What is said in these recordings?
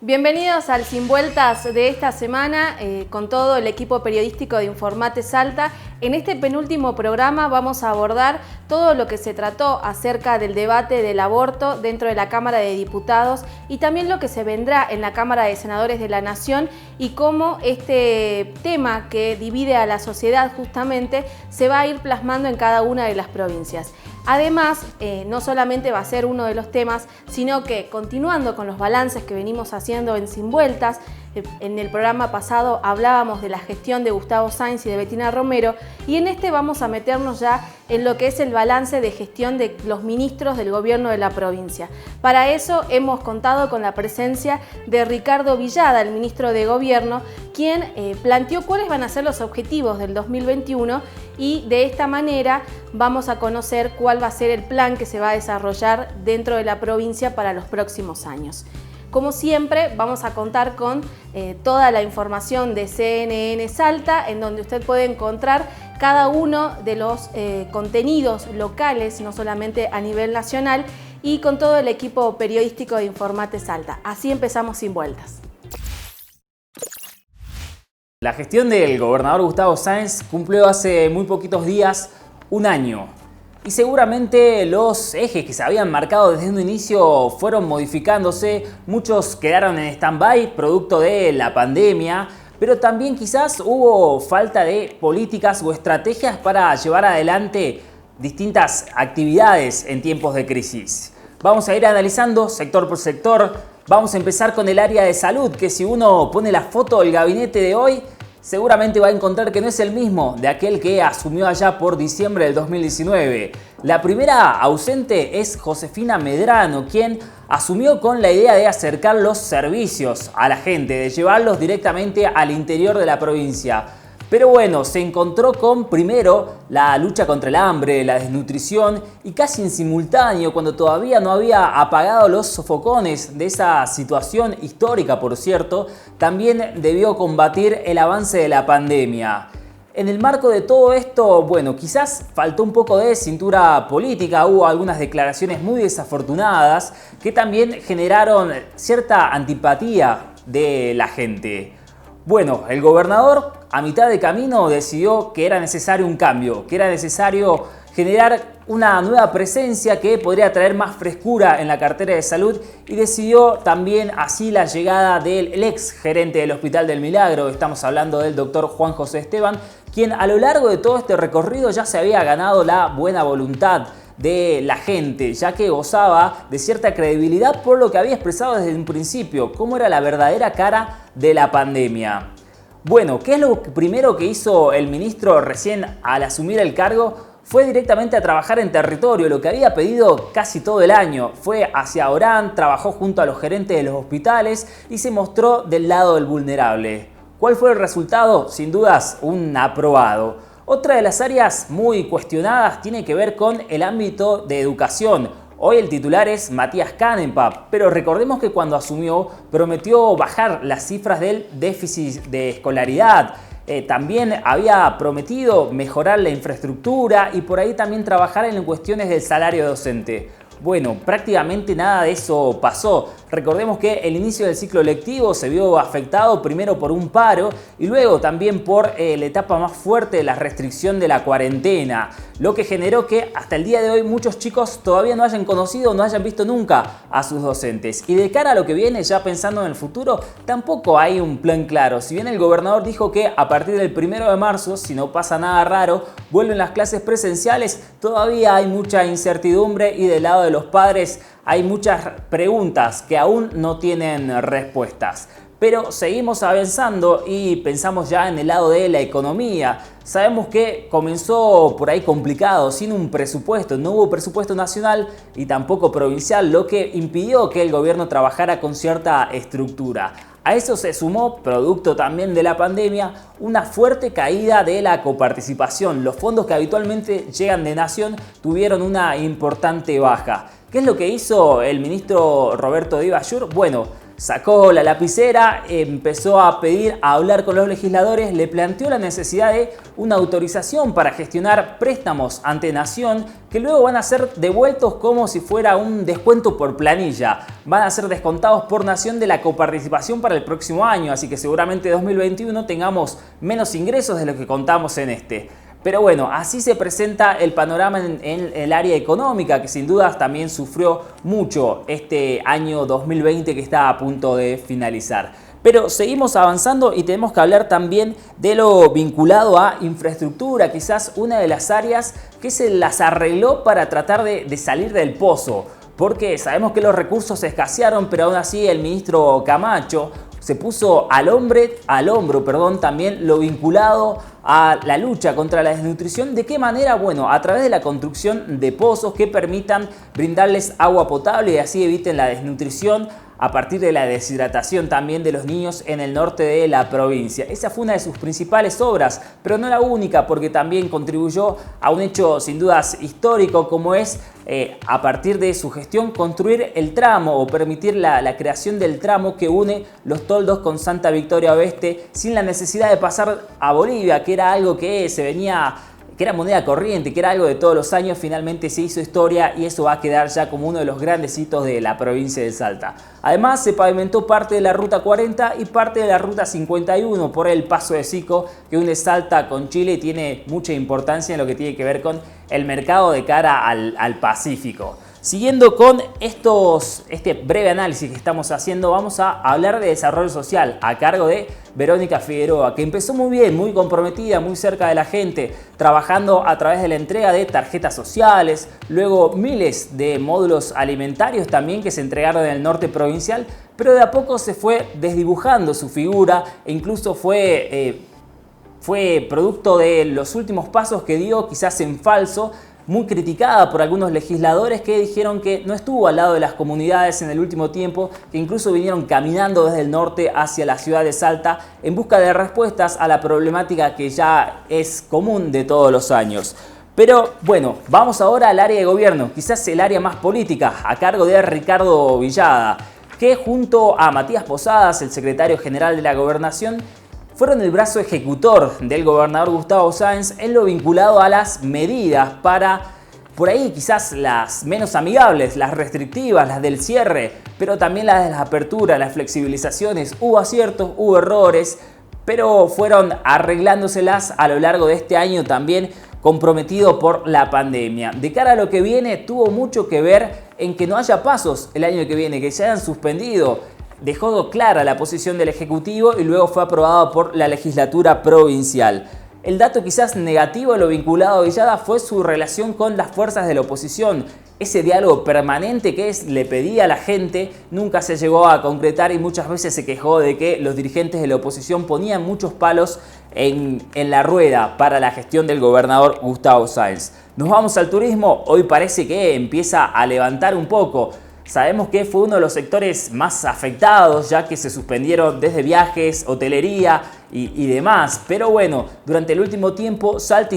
Bienvenidos al Sin Vueltas de esta semana con todo el equipo periodístico de Informate Salta. En este penúltimo programa vamos a abordar todo lo que se trató acerca del debate del aborto dentro de la Cámara de Diputados y también lo que se vendrá en la Cámara de Senadores de la Nación y cómo este tema que divide a la sociedad justamente se va a ir plasmando en cada una de las provincias. Además, no solamente va a ser uno de los temas, sino que continuando con los balances que venimos haciendo en Sin Vueltas, en el programa pasado hablábamos de la gestión de Gustavo Sáenz y de Bettina Romero y en este vamos a meternos ya en lo que es el balance de gestión de los ministros del gobierno de la provincia. Para eso hemos contado con la presencia de Ricardo Villada, el ministro de Gobierno, quien planteó cuáles van a ser los objetivos del 2021 y de esta manera vamos a conocer cuál va a ser el plan que se va a desarrollar dentro de la provincia para los próximos años. Como siempre, vamos a contar con toda la información de CNN Salta, en donde usted puede encontrar cada uno de los contenidos locales, no solamente a nivel nacional, y con todo el equipo periodístico de Informate Salta. Así empezamos Sin Vueltas. La gestión del gobernador Gustavo Sáenz cumplió hace muy poquitos días un año. Y seguramente los ejes que se habían marcado desde un inicio fueron modificándose, muchos quedaron en stand-by producto de la pandemia, pero también quizás hubo falta de políticas o estrategias para llevar adelante distintas actividades en tiempos de crisis. Vamos a ir analizando sector por sector, vamos a empezar con el área de salud, que si uno pone la foto del gabinete de hoy, seguramente va a encontrar que no es el mismo de aquel que asumió allá por diciembre del 2019. La primera ausente es Josefina Medrano, quien asumió con la idea de acercar los servicios a la gente, de llevarlos directamente al interior de la provincia. Pero bueno, se encontró con primero la lucha contra el hambre, la desnutrición y casi en simultáneo, cuando todavía no había apagado los sofocones de esa situación histórica, por cierto, también debió combatir el avance de la pandemia. En el marco de todo esto, bueno, quizás faltó un poco de cintura política, hubo algunas declaraciones muy desafortunadas que también generaron cierta antipatía de la gente. Bueno, el gobernador a mitad de camino decidió que era necesario un cambio, que era necesario generar una nueva presencia que podría traer más frescura en la cartera de salud y decidió también así la llegada del ex gerente del Hospital del Milagro, estamos hablando del doctor Juan José Esteban, quien a lo largo de todo este recorrido ya se había ganado la buena voluntad de la gente, ya que gozaba de cierta credibilidad por lo que había expresado desde un principio, cómo era la verdadera cara de la pandemia. Bueno, ¿qué es lo primero que hizo el ministro recién al asumir el cargo? Fue directamente a trabajar en territorio, lo que había pedido casi todo el año. Fue hacia Orán, trabajó junto a los gerentes de los hospitales y se mostró del lado del vulnerable. ¿Cuál fue el resultado? Sin dudas, un aprobado. Otra de las áreas muy cuestionadas tiene que ver con el ámbito de educación. Hoy el titular es Matías Canepa, pero recordemos que cuando asumió prometió bajar las cifras del déficit de escolaridad. También había prometido mejorar la infraestructura y por ahí también trabajar en cuestiones del salario docente. Bueno, prácticamente nada de eso pasó. Recordemos que el inicio del ciclo lectivo se vio afectado primero por un paro y luego también por la etapa más fuerte de la restricción de la cuarentena, lo que generó que hasta el día de hoy muchos chicos todavía no hayan conocido, no hayan visto nunca a sus docentes. Y de cara a lo que viene, ya pensando en el futuro, tampoco hay un plan claro. Si bien el gobernador dijo que a partir del 1 de marzo, si no pasa nada raro, vuelven las clases presenciales, todavía hay mucha incertidumbre y del lado de los padres hay muchas preguntas que aún no tienen respuestas. Pero seguimos avanzando y pensamos ya en el lado de la economía. Sabemos que comenzó por ahí complicado, sin un presupuesto. No hubo presupuesto nacional y tampoco provincial, lo que impidió que el gobierno trabajara con cierta estructura. A eso se sumó, producto también de la pandemia, una fuerte caída de la coparticipación. Los fondos que habitualmente llegan de Nación tuvieron una importante baja. ¿Qué es lo que hizo el ministro Roberto Di Bajur? Bueno, sacó la lapicera, empezó a hablar con los legisladores, le planteó la necesidad de una autorización para gestionar préstamos ante Nación que luego van a ser devueltos como si fuera un descuento por planilla. Van a ser descontados por Nación de la coparticipación para el próximo año, así que seguramente 2021 tengamos menos ingresos de lo que contamos en este. Pero bueno, así se presenta el panorama en el área económica, que sin dudas también sufrió mucho este año 2020 que está a punto de finalizar. Pero seguimos avanzando y tenemos que hablar también de lo vinculado a infraestructura, quizás una de las áreas que se las arregló para tratar de salir del pozo. Porque sabemos que los recursos escasearon, pero aún así el ministro Camacho se puso al hombro también lo vinculado a la lucha contra la desnutrición. ¿De qué manera? Bueno, a través de la construcción de pozos que permitan brindarles agua potable y así eviten la desnutrición a partir de la deshidratación también de los niños en el norte de la provincia. Esa fue una de sus principales obras, pero no la única, porque también contribuyó a un hecho sin dudas histórico, como es a partir de su gestión construir el tramo o permitir la creación del tramo que une Los Toldos con Santa Victoria Oeste sin la necesidad de pasar a Bolivia, que era algo que que era moneda corriente, que era algo de todos los años. Finalmente se hizo historia y eso va a quedar ya como uno de los grandes hitos de la provincia de Salta. Además se pavimentó parte de la Ruta 40 y parte de la Ruta 51 por el Paso de Sico, que une Salta con Chile y tiene mucha importancia en lo que tiene que ver con el mercado de cara al Pacífico. Siguiendo con este breve análisis que estamos haciendo, vamos a hablar de desarrollo social a cargo de Verónica Figueroa, que empezó muy bien, muy comprometida, muy cerca de la gente, trabajando a través de la entrega de tarjetas sociales, luego miles de módulos alimentarios también que se entregaron en el norte provincial, pero de a poco se fue desdibujando su figura e incluso fue producto de los últimos pasos que dio, quizás en falso, muy criticada por algunos legisladores que dijeron que no estuvo al lado de las comunidades en el último tiempo, que incluso vinieron caminando desde el norte hacia la ciudad de Salta en busca de respuestas a la problemática que ya es común de todos los años. Pero bueno, vamos ahora al área de gobierno, quizás el área más política, a cargo de Ricardo Villada, que junto a Matías Posadas, el secretario general de la Gobernación, fueron el brazo ejecutor del gobernador Gustavo Sáenz en lo vinculado a las medidas para, por ahí quizás las menos amigables, las restrictivas, las del cierre, pero también las de las aperturas, las flexibilizaciones. Hubo aciertos, hubo errores, pero fueron arreglándoselas a lo largo de este año también comprometido por la pandemia. De cara a lo que viene, tuvo mucho que ver en que no haya pasos el año que viene, que se hayan suspendido. Dejó clara la posición del Ejecutivo y luego fue aprobado por la legislatura provincial. El dato quizás negativo de lo vinculado a Villada fue su relación con las fuerzas de la oposición. Ese diálogo permanente que le pedía a la gente nunca se llegó a concretar y muchas veces se quejó de que los dirigentes de la oposición ponían muchos palos en la rueda para la gestión del gobernador Gustavo Sáenz. Nos vamos al turismo. Hoy parece que empieza a levantar un poco. Sabemos que fue uno de los sectores más afectados, ya que se suspendieron desde viajes, hotelería y demás. Pero bueno, durante el último tiempo Salta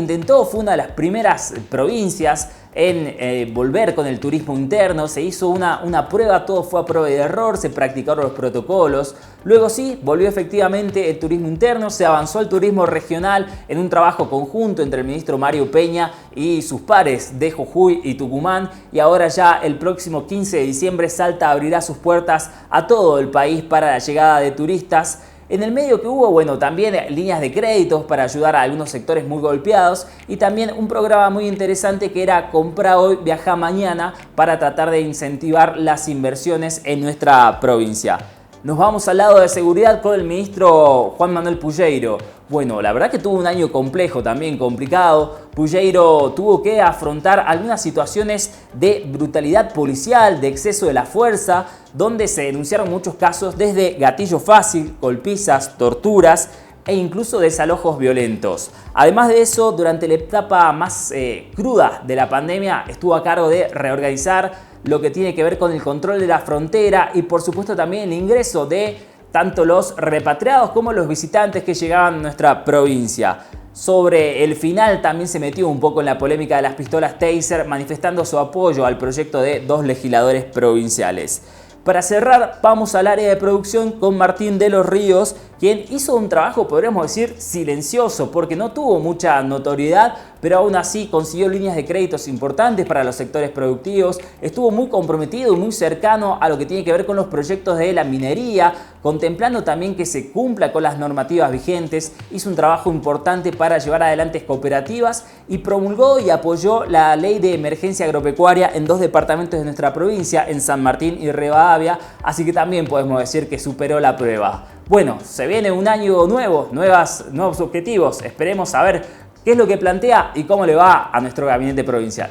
fue una de las primeras provincias en volver con el turismo interno. Se hizo una prueba, todo fue a prueba y error, se practicaron los protocolos. Luego sí, volvió efectivamente el turismo interno, se avanzó el turismo regional en un trabajo conjunto entre el ministro Mario Peña y sus pares de Jujuy y Tucumán. Y ahora ya el próximo 15 de diciembre Salta abrirá sus puertas a todo el país para la llegada de turistas. En el medio que hubo, bueno, también líneas de créditos para ayudar a algunos sectores muy golpeados y también un programa muy interesante que era Compra Hoy, Viaja Mañana para tratar de incentivar las inversiones en nuestra provincia. Nos vamos al lado de seguridad con el ministro Juan Manuel Pulleiro. Bueno, la verdad que tuvo un año complejo, también complicado. Pulleiro tuvo que afrontar algunas situaciones de brutalidad policial, de exceso de la fuerza, donde se denunciaron muchos casos desde gatillo fácil, golpizas, torturas e incluso desalojos violentos. Además de eso, durante la etapa más cruda de la pandemia, estuvo a cargo de reorganizar lo que tiene que ver con el control de la frontera y por supuesto también el ingreso de tanto los repatriados como los visitantes que llegaban a nuestra provincia. Sobre el final también se metió un poco en la polémica de las pistolas Taser, manifestando su apoyo al proyecto de 2 legisladores provinciales. Para cerrar, vamos al área de producción con Martín de los Ríos, quien hizo un trabajo, podríamos decir, silencioso, porque no tuvo mucha notoriedad, pero aún así consiguió líneas de créditos importantes para los sectores productivos, estuvo muy comprometido y muy cercano a lo que tiene que ver con los proyectos de la minería, contemplando también que se cumpla con las normativas vigentes, hizo un trabajo importante para llevar adelante cooperativas y promulgó y apoyó la ley de emergencia agropecuaria en 2 departamentos de nuestra provincia, en San Martín y Rivadavia, así que también podemos decir que superó la prueba. Bueno, se viene un año nuevo, nuevos objetivos, esperemos saber qué es lo que plantea y cómo le va a nuestro gabinete provincial.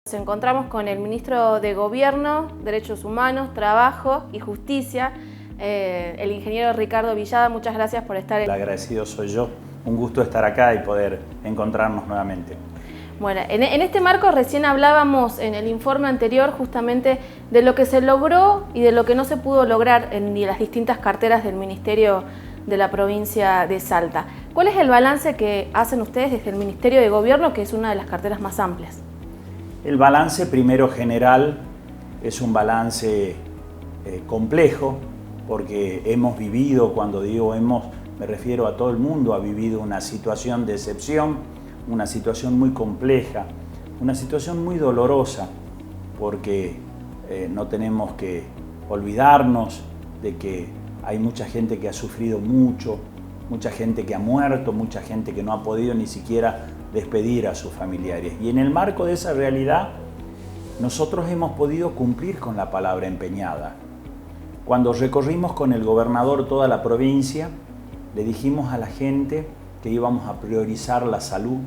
Nos encontramos con el ministro de Gobierno, Derechos Humanos, Trabajo y Justicia, el ingeniero Ricardo Villada. Muchas gracias por estar. El agradecido soy yo. Un gusto estar acá y poder encontrarnos nuevamente. Bueno, en este marco recién hablábamos en el informe anterior justamente de lo que se logró y de lo que no se pudo lograr en las distintas carteras del Ministerio de la provincia de Salta. ¿Cuál es el balance que hacen ustedes desde el Ministerio de Gobierno, que es una de las carteras más amplias? El balance primero general es un balance complejo, porque hemos vivido, cuando digo hemos, me refiero a todo el mundo, ha vivido una situación de excepción, una situación muy compleja, una situación muy dolorosa, porque no tenemos que olvidarnos de que hay mucha gente que ha sufrido mucho, mucha gente que ha muerto, mucha gente que no ha podido ni siquiera despedir a sus familiares. Y en el marco de esa realidad, nosotros hemos podido cumplir con la palabra empeñada. Cuando recorrimos con el gobernador toda la provincia, le dijimos a la gente que íbamos a priorizar la salud,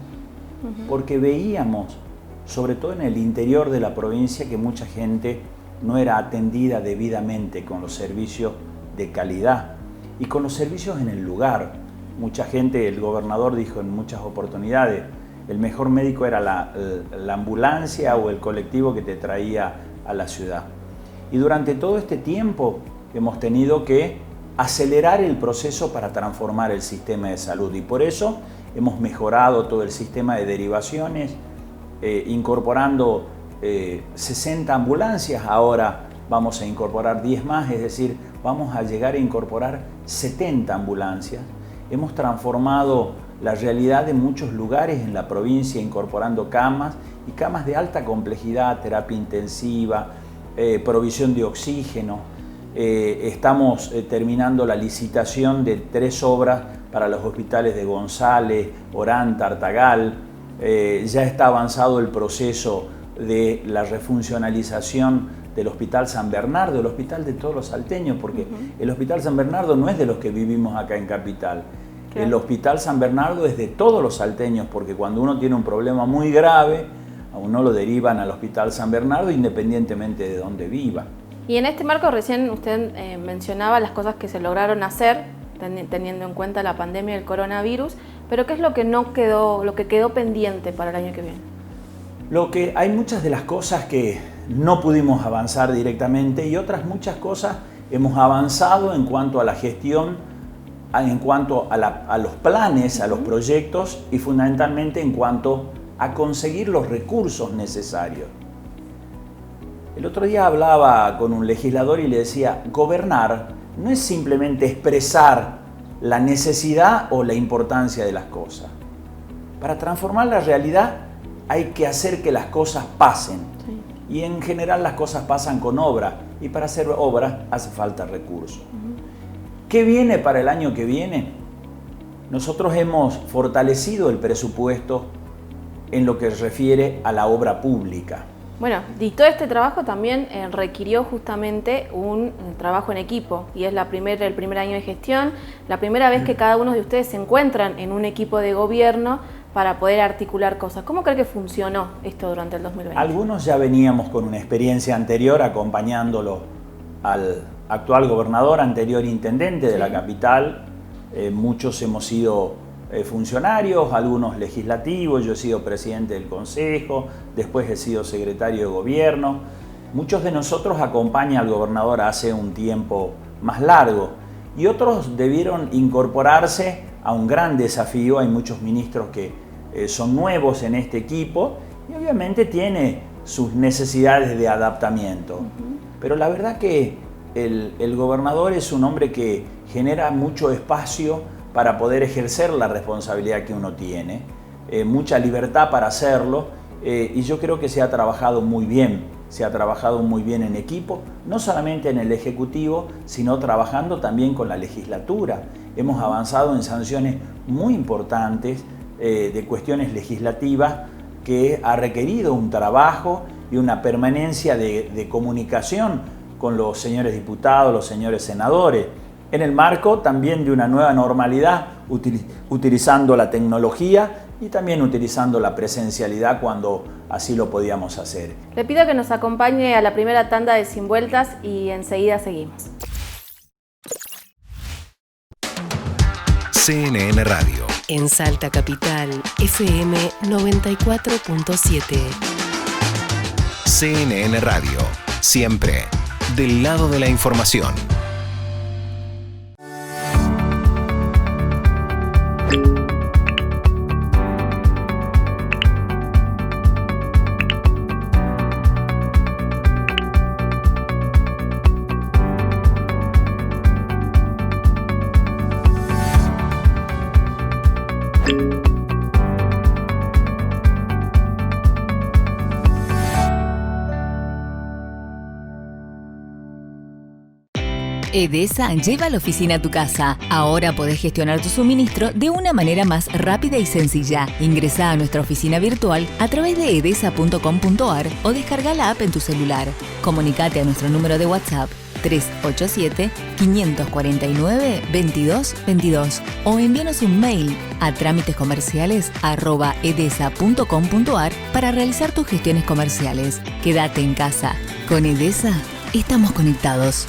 porque veíamos, sobre todo en el interior de la provincia, que mucha gente no era atendida debidamente con los servicios de calidad y con los servicios en el lugar. Mucha gente, el gobernador dijo en muchas oportunidades, el mejor médico era la ambulancia o el colectivo que te traía a la ciudad. Y durante todo este tiempo hemos tenido que acelerar el proceso para transformar el sistema de salud, y por eso hemos mejorado todo el sistema de derivaciones, incorporando 60 ambulancias, ahora vamos a incorporar 10 más, es decir, vamos a llegar a incorporar 70 ambulancias. Hemos transformado la realidad de muchos lugares en la provincia, incorporando camas y camas de alta complejidad, terapia intensiva, provisión de oxígeno. Estamos terminando la licitación de 3 obras para los hospitales de González, Orán, Tartagal. Ya está avanzado el proceso de la refuncionalización del Hospital San Bernardo, el hospital de todos los salteños, porque el Hospital San Bernardo no es de los que vivimos acá en Capital. Claro. El Hospital San Bernardo es de todos los salteños, porque cuando uno tiene un problema muy grave, a uno lo derivan al Hospital San Bernardo independientemente de dónde viva. Y en este marco recién usted mencionaba las cosas que se lograron hacer teniendo en cuenta la pandemia del coronavirus, pero ¿qué es lo que no quedó, lo que quedó pendiente para el año que viene? Hay muchas de las cosas que no pudimos avanzar directamente y otras muchas cosas hemos avanzado en cuanto a la gestión, en cuanto a los planes, a los proyectos y fundamentalmente en cuanto a conseguir los recursos necesarios. El otro día hablaba con un legislador y le decía, gobernar no es simplemente expresar la necesidad o la importancia de las cosas. Para transformar la realidad hay que hacer que las cosas pasen. Sí. Y en general las cosas pasan con obra, y para hacer obras hace falta recursos. ¿Qué viene para el año que viene? Nosotros hemos fortalecido el presupuesto en lo que refiere a la obra pública. Bueno, y todo este trabajo también requirió justamente un trabajo en equipo, y es el primer año de gestión, la primera vez que cada uno de ustedes se encuentran en un equipo de gobierno para poder articular cosas. ¿Cómo cree que funcionó esto durante el 2020? Algunos ya veníamos con una experiencia anterior acompañándolo al actual gobernador, anterior intendente de la capital. Muchos hemos sido funcionarios, algunos legislativos, yo he sido presidente del consejo, después he sido secretario de gobierno. Muchos de nosotros acompañan al gobernador hace un tiempo más largo y otros debieron incorporarse a un gran desafío. Hay muchos ministros que son nuevos en este equipo y obviamente tiene sus necesidades de adaptamiento. Pero la verdad que el gobernador es un hombre que genera mucho espacio para poder ejercer la responsabilidad que uno tiene, mucha libertad para hacerlo, y yo creo que se ha trabajado muy bien en equipo, no solamente en el Ejecutivo, sino trabajando también con la legislatura. Hemos avanzado en sanciones muy importantes de cuestiones legislativas que ha requerido un trabajo y una permanencia de comunicación con los señores diputados, los señores senadores, en el marco también de una nueva normalidad, utilizando la tecnología y también utilizando la presencialidad cuando así lo podíamos hacer. Le pido que nos acompañe a la primera tanda de Sin Vueltas y enseguida seguimos. CNN Radio. En Salta Capital, FM 94.7. CNN Radio. Siempre del lado de la información. Edesa lleva la oficina a tu casa. Ahora podés gestionar tu suministro de una manera más rápida y sencilla. Ingresá a nuestra oficina virtual a través de edesa.com.ar o descarga la app en tu celular. Comunicate a nuestro número de WhatsApp 387-549-2222 o envíanos un mail a trámitescomerciales@edesa.com.ar para realizar tus gestiones comerciales. Quédate en casa. Con Edesa estamos conectados.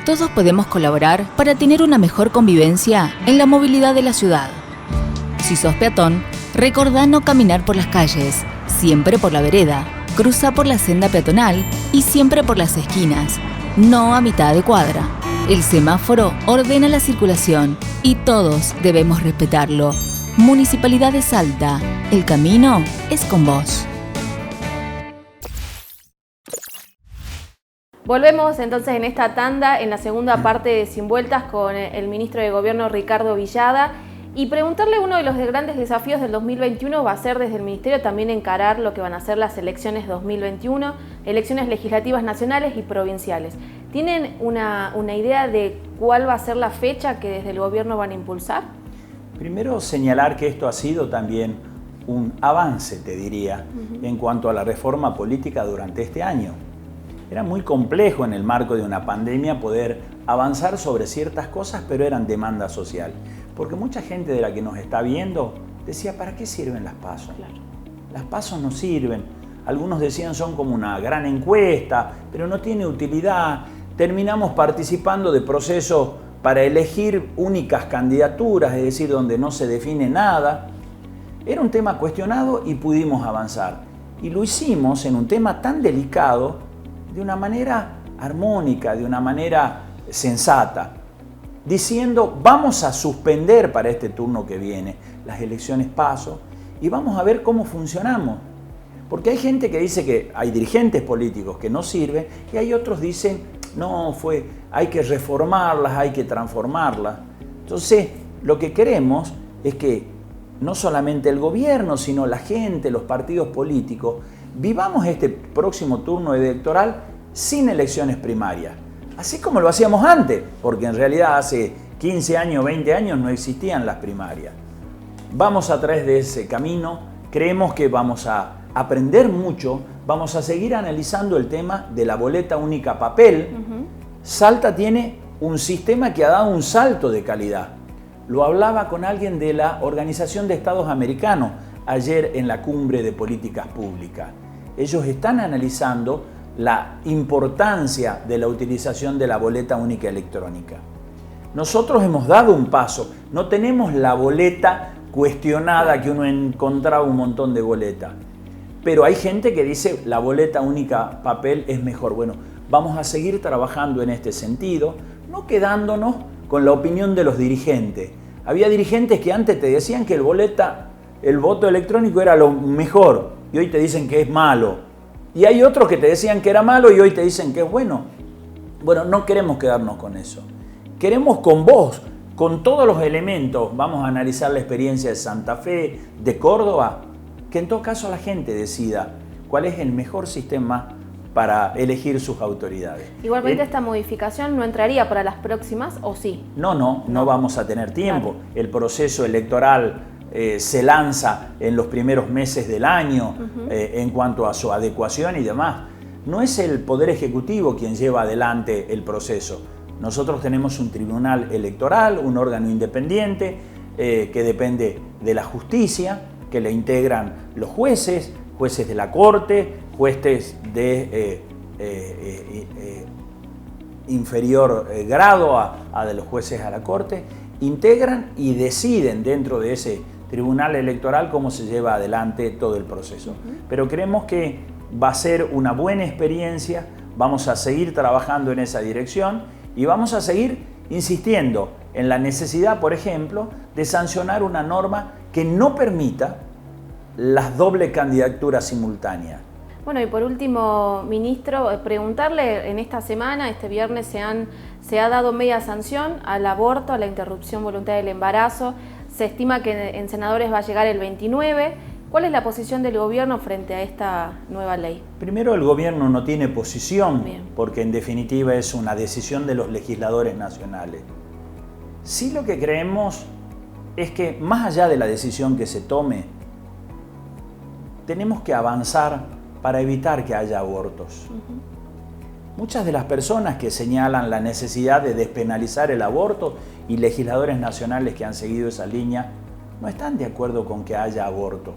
Todos podemos colaborar para tener una mejor convivencia en la movilidad de la ciudad. Si sos peatón, recordá no caminar por las calles, siempre por la vereda, cruza por la senda peatonal y siempre por las esquinas, no a mitad de cuadra. El semáforo ordena la circulación y todos debemos respetarlo. Municipalidad de Salta, el camino es con vos. Volvemos entonces en esta tanda, en la segunda parte de Sin Vueltas, con el ministro de Gobierno Ricardo Villada, y preguntarle uno de los grandes desafíos del 2021 va a ser desde el Ministerio también encarar lo que van a ser las elecciones 2021, elecciones legislativas nacionales y provinciales. ¿Tienen una idea de cuál va a ser la fecha que desde el Gobierno van a impulsar? Primero señalar que esto ha sido también un avance, te diría, en cuanto a la reforma política durante este año. Era muy complejo en el marco de una pandemia poder avanzar sobre ciertas cosas, pero eran demanda social. Porque mucha gente de la que nos está viendo decía, ¿para qué sirven las PASO? Claro. Las PASO no sirven. Algunos decían son como una gran encuesta, pero no tiene utilidad. Terminamos participando de procesos para elegir únicas candidaturas, es decir, donde no se define nada. Era un tema cuestionado y pudimos avanzar. Y lo hicimos en un tema tan delicado de una manera armónica, de una manera sensata, diciendo vamos a suspender para este turno que viene las elecciones PASO y vamos a ver cómo funcionamos. Porque hay gente que dice que hay dirigentes políticos que no sirven y hay otros que dicen no, hay que reformarlas, hay que transformarlas. Entonces, lo que queremos es que no solamente el gobierno, sino la gente, los partidos políticos, vivamos este próximo turno electoral sin elecciones primarias, así como lo hacíamos antes, porque en realidad hace 15 años, 20 años no existían las primarias. Vamos a través de ese camino, creemos que vamos a aprender mucho, vamos a seguir analizando el tema de la boleta única papel. Salta tiene un sistema que ha dado un salto de calidad. Lo hablaba con alguien de la Organización de Estados Americanos ayer en la cumbre de políticas públicas. Ellos están analizando la importancia de la utilización de la boleta única electrónica. Nosotros hemos dado un paso, no tenemos la boleta cuestionada que uno encontraba un montón de boletas, pero hay gente que dice la boleta única papel es mejor. Bueno, vamos a seguir trabajando en este sentido, no quedándonos con la opinión de los dirigentes. Había dirigentes que antes te decían que el voto electrónico era lo mejor y hoy te dicen que es malo. Y hay otros que te decían que era malo y hoy te dicen que es bueno. Bueno, no queremos quedarnos con eso. Queremos con vos, con todos los elementos, vamos a analizar la experiencia de Santa Fe, de Córdoba, que en todo caso la gente decida cuál es el mejor sistema para elegir sus autoridades. Igualmente esta modificación no entraría para las próximas, ¿o sí? No vamos a tener tiempo. Claro. El proceso electoral se lanza en los primeros meses del año en cuanto a su adecuación y demás. No es el Poder Ejecutivo quien lleva adelante el proceso. Nosotros tenemos un tribunal electoral, un órgano independiente que depende de la justicia, que le integran los jueces de la Corte, jueces de inferior grado a de los jueces a la Corte, integran y deciden dentro de ese tribunal electoral cómo se lleva adelante todo el proceso. Pero creemos que va a ser una buena experiencia, vamos a seguir trabajando en esa dirección y vamos a seguir insistiendo en la necesidad, por ejemplo, de sancionar una norma que no permita las doble candidaturas simultáneas. Bueno, y por último, ministro, preguntarle, en esta semana, este viernes, se ha dado media sanción al aborto, a la interrupción voluntaria del embarazo. Se estima que en senadores va a llegar el 29. ¿Cuál es la posición del gobierno frente a esta nueva ley? Primero, el gobierno no tiene posición, Bien, porque en definitiva es una decisión de los legisladores nacionales. Sí, lo que creemos es que más allá de la decisión que se tome, tenemos que avanzar para evitar que haya abortos. Muchas de las personas que señalan la necesidad de despenalizar el aborto y legisladores nacionales que han seguido esa línea no están de acuerdo con que haya abortos.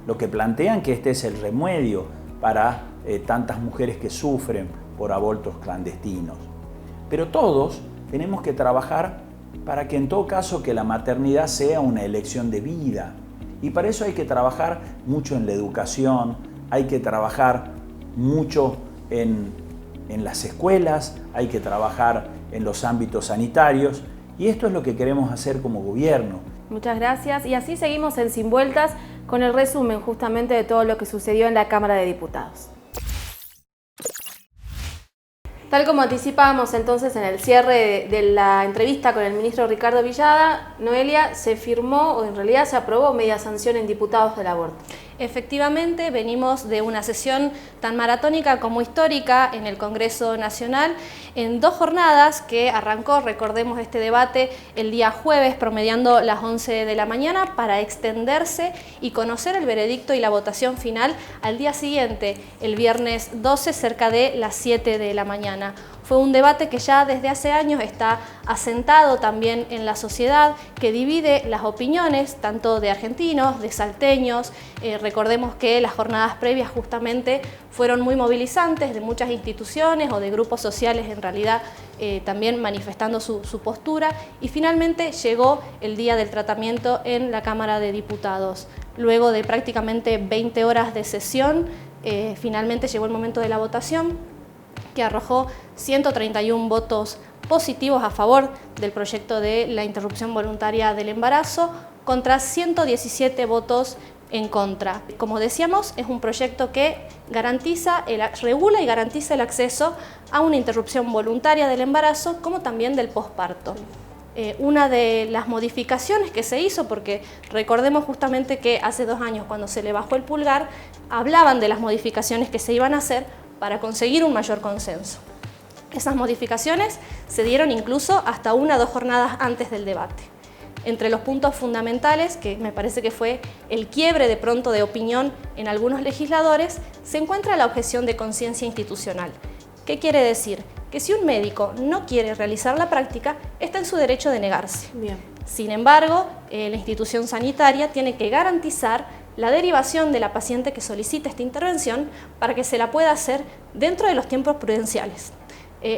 Lo que plantean que este es el remedio para tantas mujeres que sufren por abortos clandestinos. Pero todos tenemos que trabajar para que en todo caso que la maternidad sea una elección de vida. Y para eso hay que trabajar mucho en la educación, hay que trabajar mucho en las escuelas, hay que trabajar en los ámbitos sanitarios y esto es lo que queremos hacer como gobierno. muchas gracias. Y así seguimos en Sin Vueltas con el resumen justamente de todo lo que sucedió en la Cámara de Diputados. Tal como anticipábamos entonces en el cierre de la entrevista con el ministro Ricardo Villada, Noelia, se firmó o en realidad se aprobó media sanción en diputados del aborto. Efectivamente, venimos de una sesión tan maratónica como histórica en el Congreso Nacional, en 2 jornadas que arrancó, recordemos este debate, el día jueves promediando las 11 de la mañana para extenderse y conocer el veredicto y la votación final al día siguiente, el viernes 12, cerca de las 7 de la mañana. Fue un debate que ya desde hace años está asentado también en la sociedad, que divide las opiniones tanto de argentinos, de salteños. Recordemos que las jornadas previas justamente fueron muy movilizantes de muchas instituciones o de grupos sociales en realidad también manifestando su postura y finalmente llegó el día del tratamiento en la Cámara de Diputados. Luego de prácticamente 20 horas de sesión, finalmente llegó el momento de la votación, que arrojó 131 votos positivos a favor del proyecto de la interrupción voluntaria del embarazo contra 117 votos en contra. Como decíamos, es un proyecto que regula y garantiza el acceso a una interrupción voluntaria del embarazo como también del posparto. Una de las modificaciones que se hizo, porque recordemos justamente que hace 2 años cuando se le bajó el pulgar, hablaban de las modificaciones que se iban a hacer para conseguir un mayor consenso. Esas modificaciones se dieron incluso hasta 1 o 2 jornadas antes del debate. Entre los puntos fundamentales, que me parece que fue el quiebre de pronto de opinión en algunos legisladores, se encuentra la objeción de conciencia institucional. ¿Qué quiere decir? Que si un médico no quiere realizar la práctica, está en su derecho de negarse. Bien. Sin embargo, la institución sanitaria tiene que garantizar la derivación de la paciente que solicita esta intervención para que se la pueda hacer dentro de los tiempos prudenciales.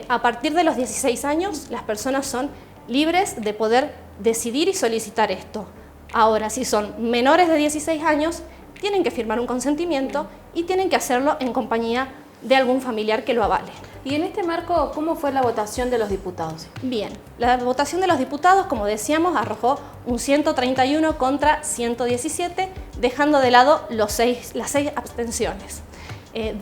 A partir de los 16 años, las personas son libres de poder decidir y solicitar esto. Ahora, si son menores de 16 años, tienen que firmar un consentimiento y tienen que hacerlo en compañía de algún familiar que lo avale. Y en este marco, ¿cómo fue la votación de los diputados? Bien, la votación de los diputados, como decíamos, arrojó un 131 contra 117, dejando de lado las 6 abstenciones.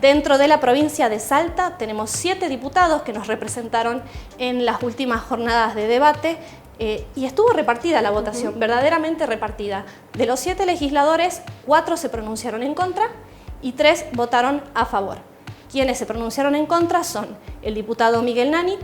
Dentro de la provincia de Salta tenemos 7 diputados que nos representaron en las últimas jornadas de debate y estuvo repartida la votación, verdaderamente repartida. De los 7 legisladores, 4 se pronunciaron en contra y 3 votaron a favor. Quienes se pronunciaron en contra son el diputado Miguel Nani,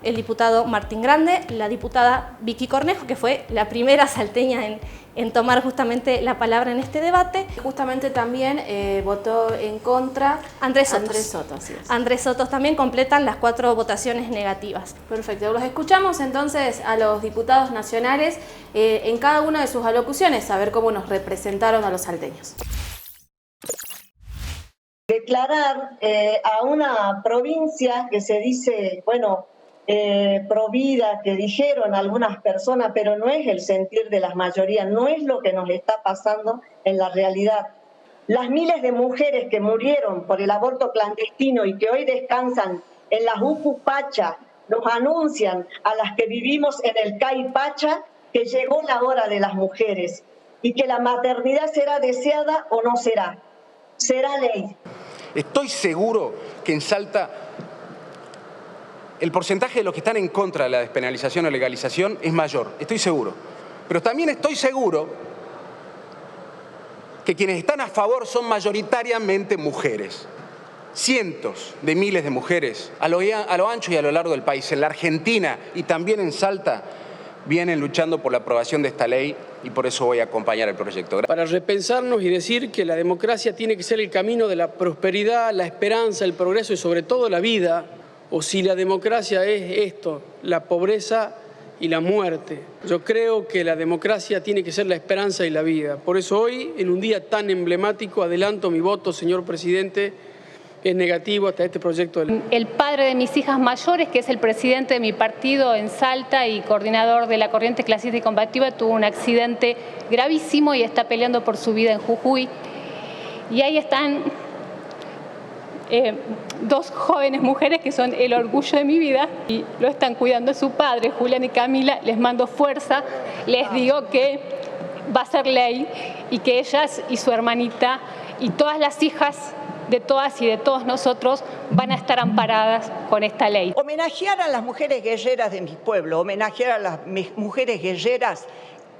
el diputado Martín Grande, la diputada Vicky Cornejo, que fue la primera salteña en tomar justamente la palabra en este debate. Justamente también votó en contra Andrés Sotos. Andrés Sotos, así es. Andrés Sotos también completan las 4 votaciones negativas. Perfecto. Los escuchamos entonces a los diputados nacionales en cada una de sus alocuciones, a ver cómo nos representaron a los salteños. Declarar a una provincia que se dice, bueno, provida, que dijeron algunas personas, pero no es el sentir de las mayorías, no es lo que nos está pasando en la realidad. Las miles de mujeres que murieron por el aborto clandestino y que hoy descansan en las UPU Pacha, nos anuncian a las que vivimos en el CAI Pacha que llegó la hora de las mujeres y que la maternidad será deseada o no será. Será ley. Estoy seguro que en Salta el porcentaje de los que están en contra de la despenalización o legalización es mayor, estoy seguro. Pero también estoy seguro que quienes están a favor son mayoritariamente mujeres. Cientos de miles de mujeres a lo ancho y a lo largo del país, en la Argentina y también en Salta, vienen luchando por la aprobación de esta ley y por eso voy a acompañar el proyecto. Para repensarnos y decir que la democracia tiene que ser el camino de la prosperidad, la esperanza, el progreso y sobre todo la vida, o si la democracia es esto, la pobreza y la muerte. Yo creo que la democracia tiene que ser la esperanza y la vida. Por eso hoy, en un día tan emblemático, adelanto mi voto, señor presidente, es negativo hasta este proyecto de ley. El padre de mis hijas mayores, que es el presidente de mi partido en Salta y coordinador de la corriente clasista y combativa, tuvo un accidente gravísimo y está peleando por su vida en Jujuy. Y ahí están 2 jóvenes mujeres que son el orgullo de mi vida y lo están cuidando a su padre, Julián y Camila. Les mando fuerza, les digo que va a ser ley y que ellas y su hermanita y todas las hijas de todas y de todos nosotros van a estar amparadas con esta ley. Homenajear a las mujeres guerreras de mi pueblo, homenajear a las mujeres guerreras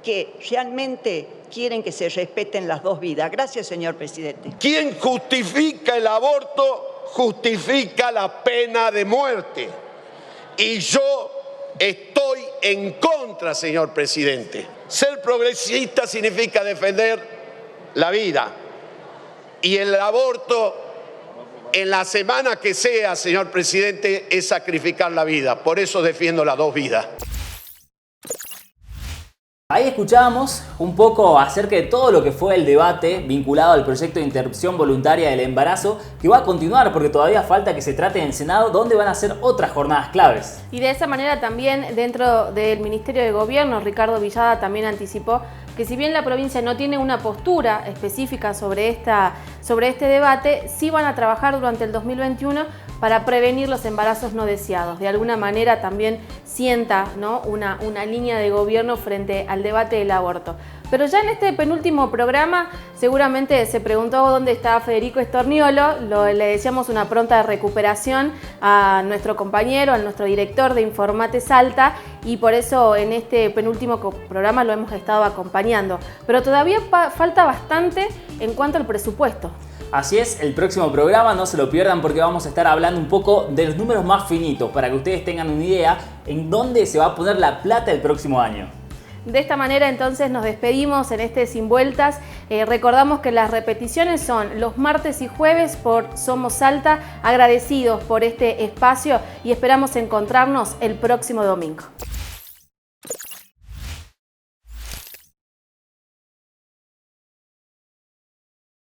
que realmente quieren que se respeten las 2 vidas. Gracias, señor presidente. Quien justifica el aborto justifica la pena de muerte. Y yo estoy en contra, señor presidente. Ser progresista significa defender la vida. Y el aborto, en la semana que sea, señor presidente, es sacrificar la vida. Por eso defiendo las 2 vidas. Ahí escuchábamos un poco acerca de todo lo que fue el debate vinculado al proyecto de interrupción voluntaria del embarazo, que va a continuar porque todavía falta que se trate en el Senado, donde van a ser otras jornadas claves. Y de esa manera también dentro del Ministerio de Gobierno, Ricardo Villada también anticipó que si bien la provincia no tiene una postura específica sobre este debate, sí van a trabajar durante el 2021 para prevenir los embarazos no deseados. De alguna manera también sienta, ¿no?, una línea de gobierno frente al debate del aborto. Pero ya en este penúltimo programa seguramente se preguntó dónde está Federico Estorniolo. Le deseamos una pronta recuperación a nuestro compañero, a nuestro director de Informate Salta, y por eso en este penúltimo programa lo hemos estado acompañando. Pero todavía falta bastante en cuanto al presupuesto. Así es, el próximo programa no se lo pierdan porque vamos a estar hablando un poco de los números más finitos para que ustedes tengan una idea en dónde se va a poner la plata el próximo año. De esta manera entonces nos despedimos en este Sin Vueltas. Recordamos que las repeticiones son los martes y jueves por Somos Salta. Agradecidos por este espacio y esperamos encontrarnos el próximo domingo.